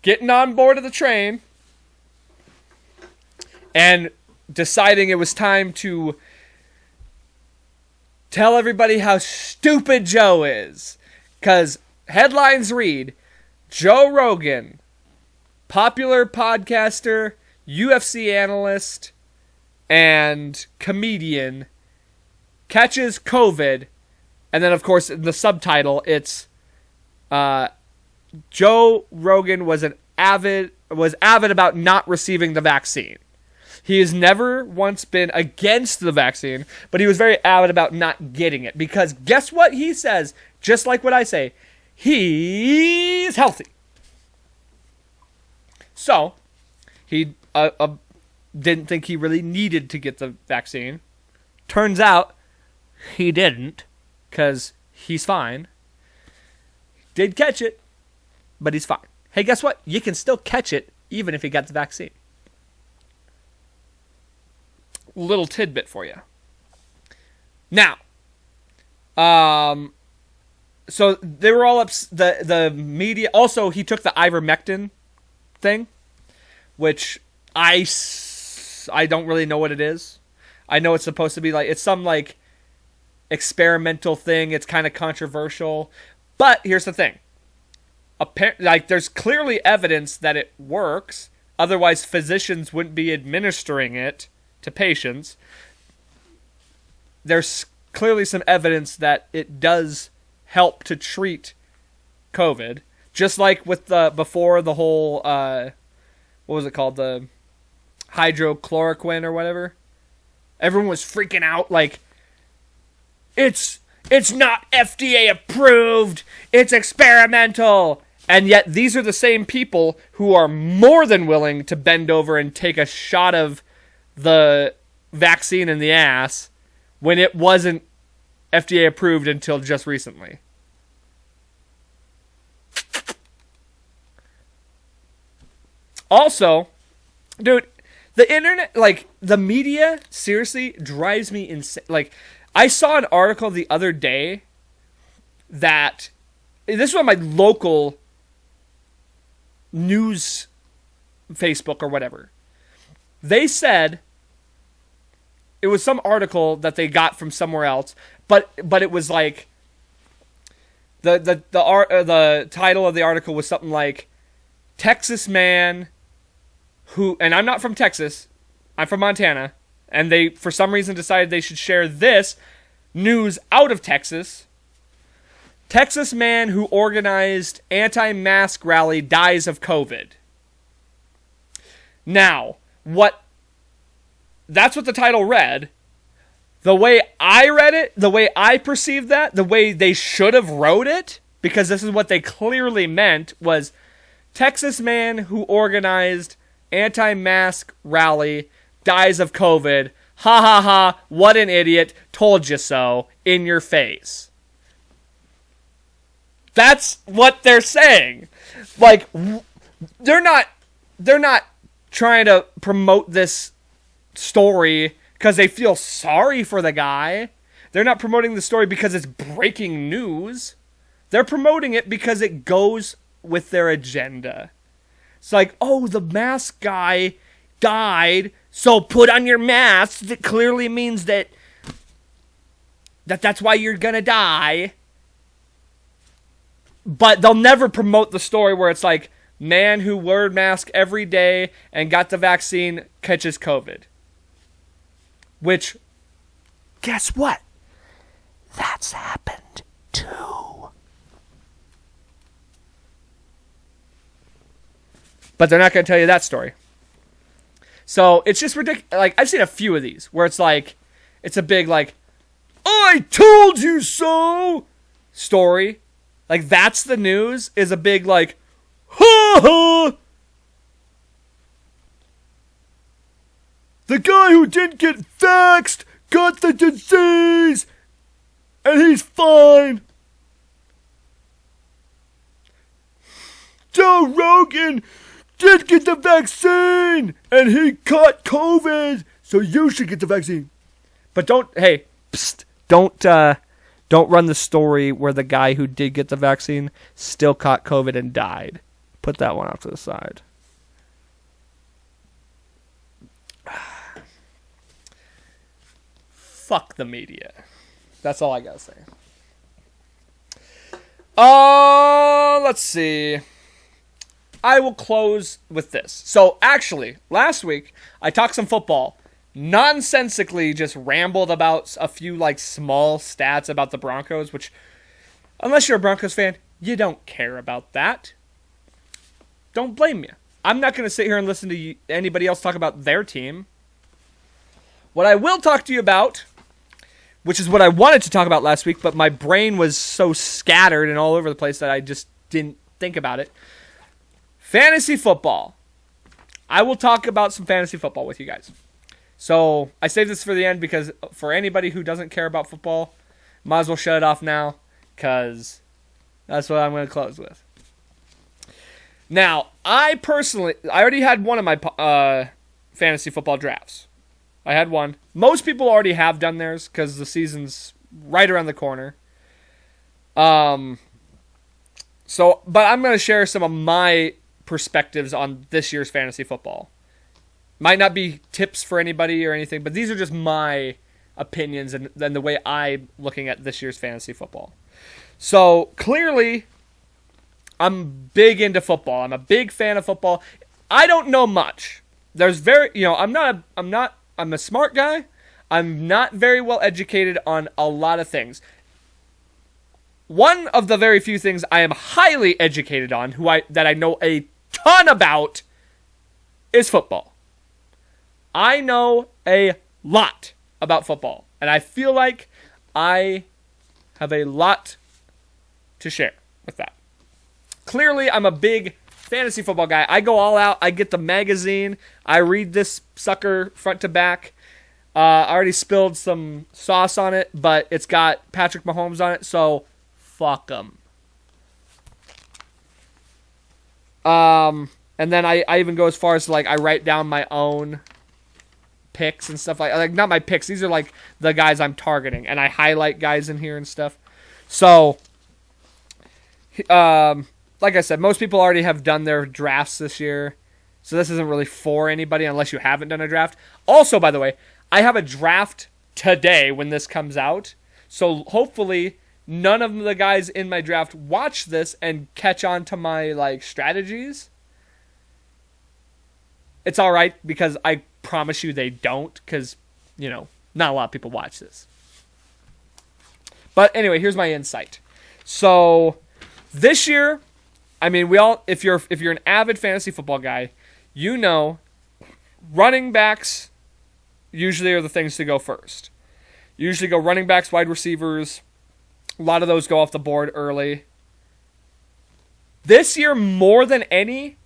Speaker 1: getting on board of the train and deciding it was time to tell everybody how stupid Joe is. Because headlines read, Joe Rogan, popular podcaster, UFC analyst, and comedian, catches COVID. And then, of course, in the subtitle, it's Joe Rogan was avid about not receiving the vaccine. He has never once been against the vaccine, but he was very avid about not getting it. Because guess what he says? Just like what I say, he's healthy. So, he didn't think he really needed to get the vaccine. Turns out, he didn't, because he's fine. Did catch it, but he's fine. Hey, guess what? You can still catch it even if you got the vaccine. Little tidbit for you. Now, so they were all the media. Also, he took the ivermectin thing, which I don't really know what it is. I know it's supposed to be it's some experimental thing. It's kind of controversial. But here's the thing. There's clearly evidence that it works. Otherwise, physicians wouldn't be administering it to patients. There's clearly some evidence that it does help to treat COVID. Just like with before the whole, what was it called? The hydrochloroquine or whatever. Everyone was freaking out it's not FDA approved. It's experimental. And yet these are the same people who are more than willing to bend over and take a shot of the vaccine in the ass when it wasn't FDA approved until just recently. Also, dude, the internet, the media seriously drives me insane. I saw an article the other day that this is on my local news Facebook or whatever. They said it was some article that they got from somewhere else, but it was like the title of the article was something like Texas man who, and I'm not from Texas, I'm from Montana, and they for some reason decided they should share this news out of Texas. Texas man who organized anti-mask rally dies of COVID. Now, that's what the title read. The way I read it, the way I perceived that, the way they should have wrote it, because this is what they clearly meant, was Texas man who organized anti-mask rally dies of COVID. Ha ha ha, what an idiot, told you so, in your face. That's what they're saying. Like, they're not trying to promote this story because they feel sorry for the guy. They're not promoting the story because it's breaking news. They're promoting it because it goes with their agenda. It's like, oh, the mask guy died, so put on your mask. That clearly means that's why you're gonna die. But they'll never promote the story where it's like, man who wore mask every day and got the vaccine catches COVID. Which, guess what? That's happened too. But they're not going to tell you that story. So it's just ridiculous. Like, I've seen a few of these where it's like, it's a big like, I told you so story. Like, that's the news, is a big like, ha ha. The guy who didn't get vaxxed got the disease, and he's fine. Joe Rogan did get the vaccine, and he caught COVID, so you should get the vaccine. But don't run the story where the guy who did get the vaccine still caught COVID and died. Put that one off to the side. Fuck the media. That's all I gotta say. Let's see. I will close with this. So, actually, last week, I talked some football. Nonsensically just rambled about a few, like, small stats about the Broncos, which, unless you're a Broncos fan, you don't care about that. Don't blame me. I'm not going to sit here and listen to anybody else talk about their team. What I will talk to you about, which is what I wanted to talk about last week, but my brain was so scattered and all over the place that I just didn't think about it. Fantasy football. I will talk about some fantasy football with you guys. So, I saved this for the end because for anybody who doesn't care about football, might as well shut it off now, because that's what I'm going to close with. Now, I already had one of my fantasy football drafts. I had one. Most people already have done theirs because the season's right around the corner. But I'm going to share some of my perspectives on this year's fantasy football. Might not be tips for anybody or anything, but these are just my opinions and then the way I'm looking at this year's fantasy football. So clearly, I'm big into football. I'm a big fan of football. I don't know much. I'm a smart guy. I'm not very well educated on a lot of things. One of the very few things I am highly educated on, that I know a ton about, is football. I know a lot about football, and I feel like I have a lot to share with that. Clearly, I'm a big fantasy football guy. I go all out. I get the magazine. I read this sucker front to back. I already spilled some sauce on it, but it's got Patrick Mahomes on it, so fuck them. And then I even go as far as I write down my own picks and stuff like not my picks. These are like the guys I'm targeting, and I highlight guys in here and stuff. So Like I said, most people already have done their drafts this year, so this isn't really for anybody unless you haven't done a draft. Also, by the way, I have a draft today when this comes out, so hopefully none of the guys in my draft watch this and catch on to my like strategies. It's all right because I promise you they don't, because not a lot of people watch this. But anyway, here's my insight. So this year, I mean, if you're an avid fantasy football guy, running backs usually are the things to go first. Usually go running backs, wide receivers. A lot of those go off the board early. This year, more than any,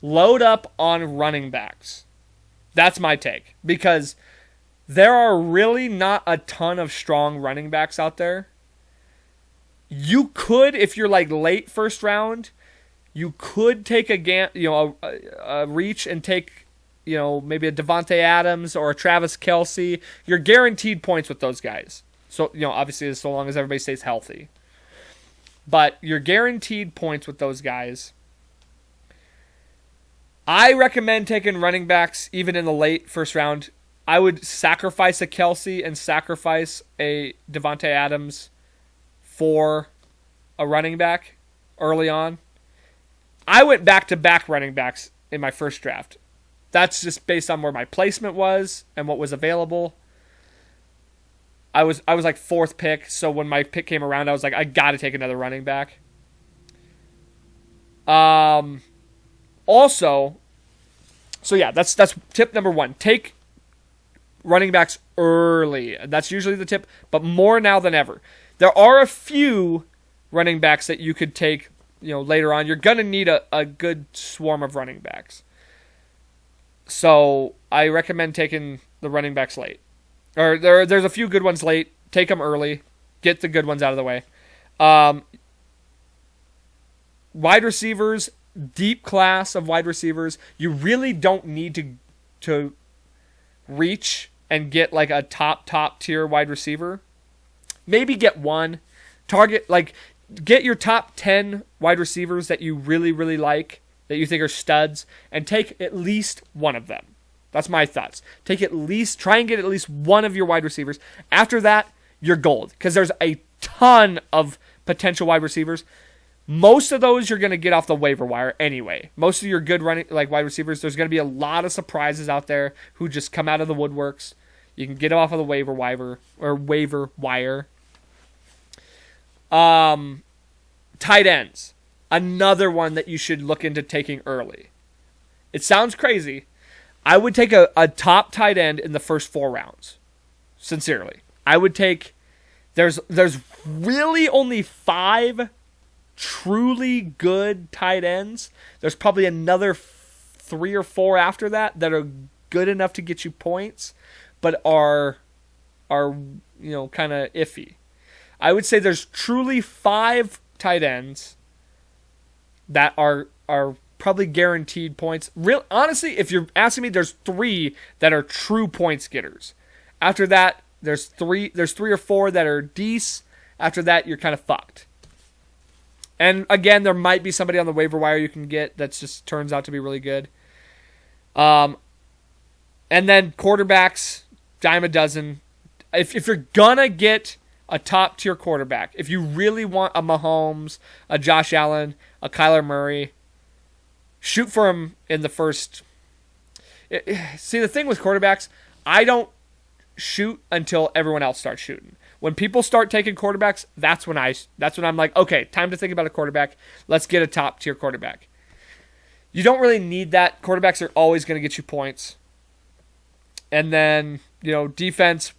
Speaker 1: load up on running backs. That's my take. Because there are really not a ton of strong running backs out there. You could, if you're like late first round, you could take a reach and take, maybe a Devontae Adams or a Travis Kelce. You're guaranteed points with those guys. So, obviously, so long as everybody stays healthy. But you're guaranteed points with those guys. I recommend taking running backs even in the late first round. I would sacrifice a Kelce and sacrifice a Devontae Adams for a running back early on. I went back-to-back running backs in my first draft. That's just based on where my placement was and what was available. I was like fourth pick, so when my pick came around, I was like, I got to take another running back. Also, so yeah, that's tip number one. Take running backs early. That's usually the tip, but more now than ever. There are a few running backs that you could take, later on. You're going to need a good swarm of running backs. So I recommend taking the running backs late. Or there's a few good ones late. Take them early. Get the good ones out of the way. Wide receivers, deep class of wide receivers. You really don't need to reach and get like a top tier wide receiver. Maybe get one. Get your top 10 wide receivers that you really, really like, that you think are studs, and take at least one of them. That's my thoughts. Try and get at least one of your wide receivers. After that, you're gold, because there's a ton of potential wide receivers. Most of those you're going to get off the waiver wire anyway. Most of your good running wide receivers, there's going to be a lot of surprises out there who just come out of the woodworks. You can get them off of the waiver wire. Tight ends. Another one that you should look into taking early. It sounds crazy. I would take a top tight end in the first 4 rounds. Sincerely. I would take... There's really only 5 truly good tight ends. There's probably another 3 or 4 after that are good enough to get you points, but are kind of iffy. I would say there's truly 5 tight ends that are probably guaranteed points. Honestly, if you're asking me, there's 3 that are true points getters. After that, there's 3 or 4 that are decent. After that, you're kind of fucked. And again, there might be somebody on the waiver wire you can get that just turns out to be really good. And then quarterbacks, dime a dozen. If you're gonna get a top tier quarterback, if you really want a Mahomes, a Josh Allen, a Kyler Murray, shoot for him in the first. See, the thing with quarterbacks, I don't shoot until everyone else starts shooting. When people start taking quarterbacks, that's when I'm like, okay, time to think about a quarterback. Let's get a top tier quarterback. You don't really need that. Quarterbacks are always going to get you points. And then, defense,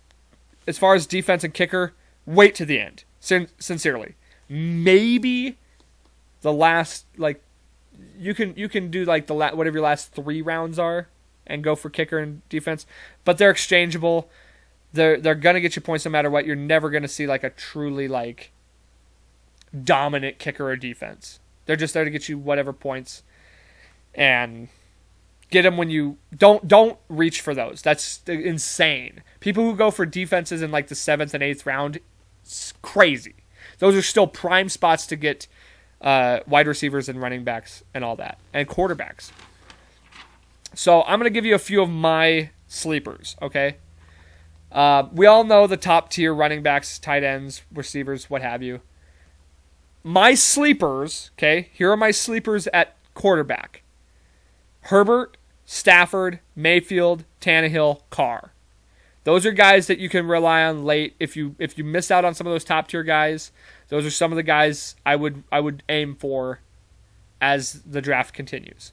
Speaker 1: as far as defense and kicker, wait to the end. Sincerely. Maybe the last, you can do whatever your last 3 rounds are and go for kicker and defense, but they're exchangeable. They're gonna get you points no matter what. You're never gonna see a truly dominant kicker or defense. They're just there to get you whatever points, and get them when you don't reach for those. That's insane. People who go for defenses in the 7th and 8th round, it's crazy. Those are still prime spots to get wide receivers and running backs and all that, and quarterbacks. So I'm going to give you a few of my sleepers, okay? We all know the top tier running backs, tight ends, receivers, what have you. My sleepers, okay, here are my sleepers at quarterback. Herbert, Stafford, Mayfield, Tannehill, Carr. Those are guys that you can rely on late. If you miss out on some of those top tier guys, those are some of the guys I would aim for as the draft continues.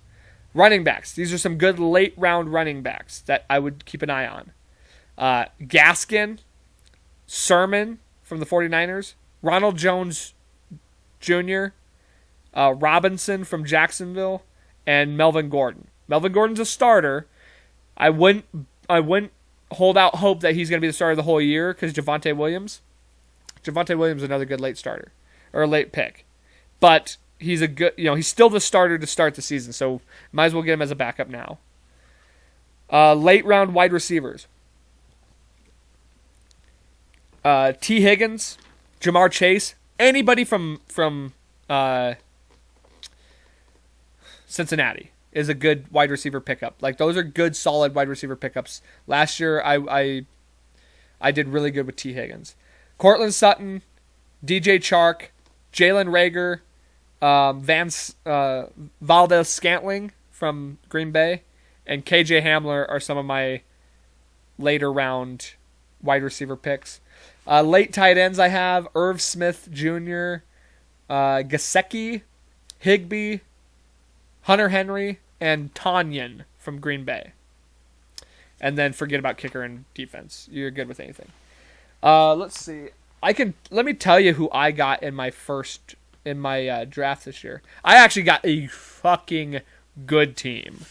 Speaker 1: Running backs. These are some good late round running backs that I would keep an eye on. Gaskin, Sermon from the 49ers, Ronald Jones Jr., Robinson from Jacksonville, and Melvin Gordon. Melvin Gordon's a starter. I wouldn't hold out hope that he's going to be the starter the whole year because Javonte Williams is another good late starter or late pick. But he's he's still the starter to start the season, so might as well get him as a backup now. Late round wide receivers. T. Higgins, Jamar Chase, anybody from Cincinnati is a good wide receiver pickup. Like, those are good, solid wide receiver pickups. Last year, I did really good with T. Higgins. Cortland Sutton, DJ Chark, Jalen Reagor, Valdez Scantling from Green Bay, and KJ Hamler are some of my later round wide receiver picks. Late tight ends I have Irv Smith Jr., Gesicki, Higbee, Hunter Henry, and Tonyan from Green Bay. And then forget about kicker and defense. You're good with anything. Let's see. Let me tell you who I got in my draft this year. I actually got a fucking good team.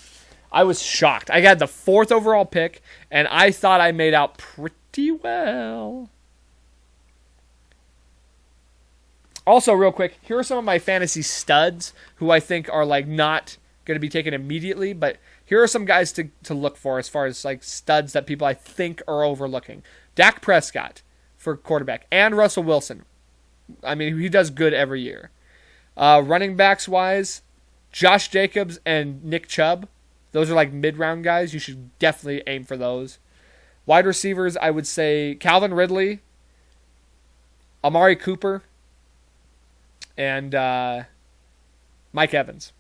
Speaker 1: I was shocked. I got the 4th overall pick, and I thought I made out pretty well. Also, real quick, here are some of my fantasy studs who I think are like not going to be taken immediately, but here are some guys to look for as far as like studs that people I think are overlooking. Dak Prescott for quarterback, and Russell Wilson. I mean, he does good every year. Running backs wise, Josh Jacobs and Nick Chubb. Those are like mid-round guys. You should definitely aim for those. Wide receivers, I would say Calvin Ridley, Amari Cooper, and Mike Evans.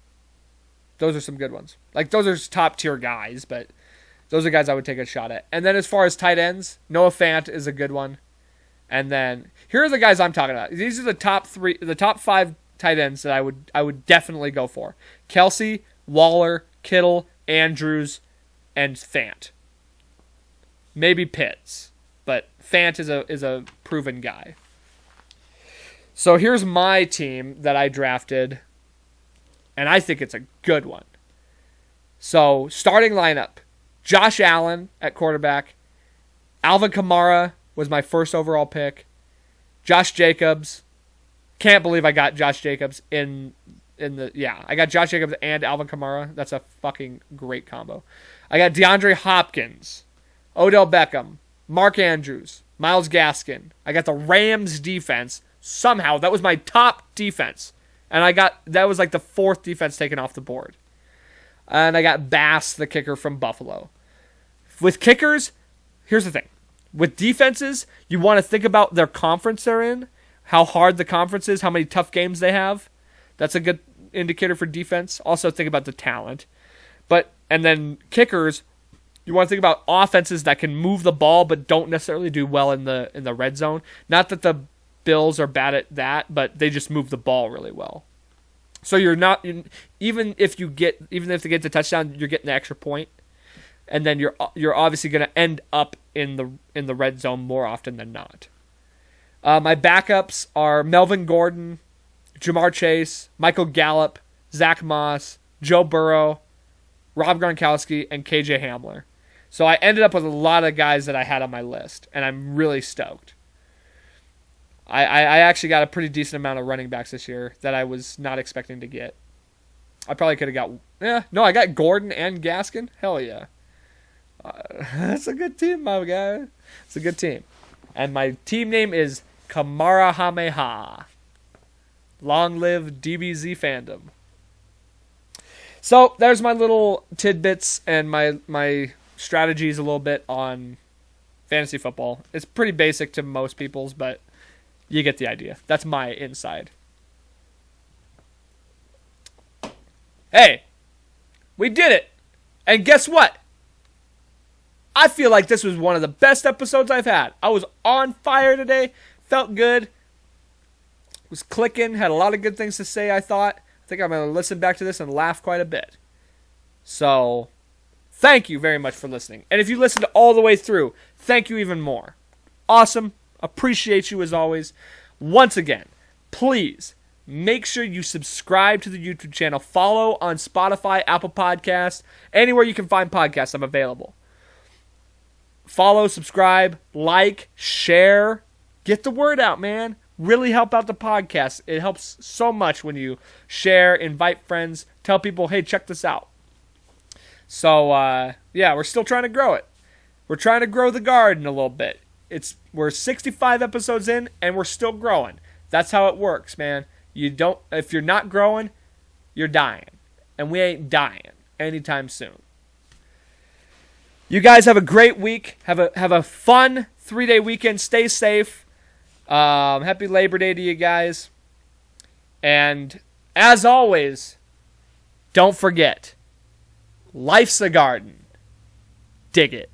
Speaker 1: Those are some good ones. Like, those are top-tier guys, but those are guys I would take a shot at. And then as far as tight ends, Noah Fant is a good one. And then here are the guys I'm talking about. These are the top 5 tight ends that I would definitely go for. Kelsey, Waller, Kittle, Andrews, and Fant. Maybe Pitts, but Fant is a proven guy. So here's my team that I drafted, and I think it's a good one. So starting lineup, Josh Allen at quarterback, Alvin Kamara was my first overall pick, Josh Jacobs. Can't believe I got Josh Jacobs I got Josh Jacobs and Alvin Kamara. That's a fucking great combo. I got DeAndre Hopkins, Odell Beckham, Mark Andrews, Myles Gaskin. I got the Rams defense. Somehow, that was my top defense. And that was like the 4th defense taken off the board. And I got Bass, the kicker from Buffalo. With kickers, here's the thing. With defenses, you want to think about their conference they're in, how hard the conference is, how many tough games they have. That's a good indicator for defense. Also think about the talent. And then kickers, you want to think about offenses that can move the ball but don't necessarily do well in the red zone. Not that the Bills are bad at that, but they just move the ball really well. So even if they get the touchdown, you're getting the extra point, and then you're obviously going to end up in the red zone more often than not. My backups are Melvin Gordon, Jamar Chase, Michael Gallup, Zach Moss, Joe Burrow, Rob Gronkowski, and KJ Hamler. So I ended up with a lot of guys that I had on my list, and I'm really stoked. I actually got a pretty decent amount of running backs this year that I was not expecting to get. I probably could have got... I got Gordon and Gaskin. Hell yeah. That's a good team, my guy. It's a good team. And my team name is Kamarahameha. Long live DBZ fandom. So there's my little tidbits and my strategies a little bit on fantasy football. It's pretty basic to most people's, but you get the idea. That's my inside. Hey, we did it. And guess what? I feel like this was one of the best episodes I've had. I was on fire today. Felt good. Was clicking. Had a lot of good things to say, I thought. I think I'm going to listen back to this and laugh quite a bit. So, thank you very much for listening. And if you listened all the way through, thank you even more. Awesome. Appreciate you as always. Once again, please make sure you subscribe to the YouTube channel. Follow on Spotify, Apple Podcasts, anywhere you can find podcasts, I'm available. Follow, subscribe, like, share. Get the word out, man. Really help out the podcast. It helps so much when you share, invite friends, tell people, hey, check this out. So, yeah, we're still trying to grow it. We're trying to grow the garden a little bit. We're 65 episodes in, and we're still growing. That's how it works, man. If you're not growing, you're dying. And we ain't dying anytime soon. You guys have a great week. Have a fun 3-day weekend. Stay safe. Happy Labor Day to you guys. And as always, don't forget, life's a garden. Dig it.